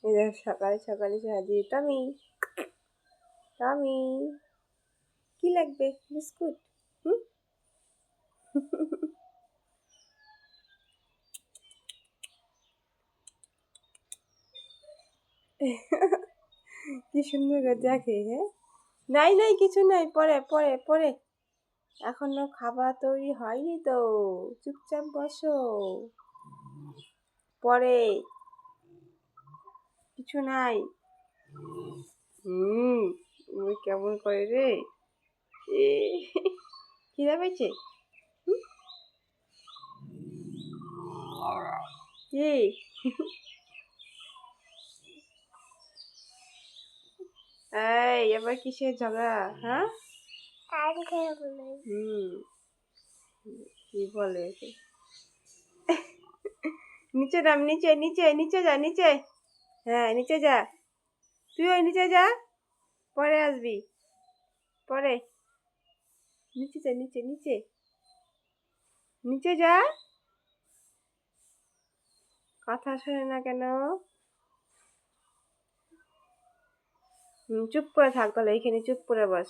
এদের সকালে সকালে সাজিয়ে টমি টমি কি লাগবে বিস্কুট? হুম কি সুন্দর করে দেখে। হ্যাঁ, নাই নাই কিছু নাই, পরে পরে পরে, এখনো খাবার তৈরি হয়নি তো, চুপচাপ বসো, পরে কিছু নাই। ওই কেমন করে রে, এ খিদে পেয়েছে কি? এই এবার কিসের ঝগড়া? হ্যাঁ, কি বলে? নিচে নাম, নিচে নিচে নিচে যা, নিচে। হ্যাঁ নিচে যা, তুই ওই নিচে যা, পরে আসবি, পরে। নিচে যা, নিচে নিচে নিচে যা। কথা শোনে না কেন? চুপ করে থাক তাহলে, এইখানে চুপ করে বস।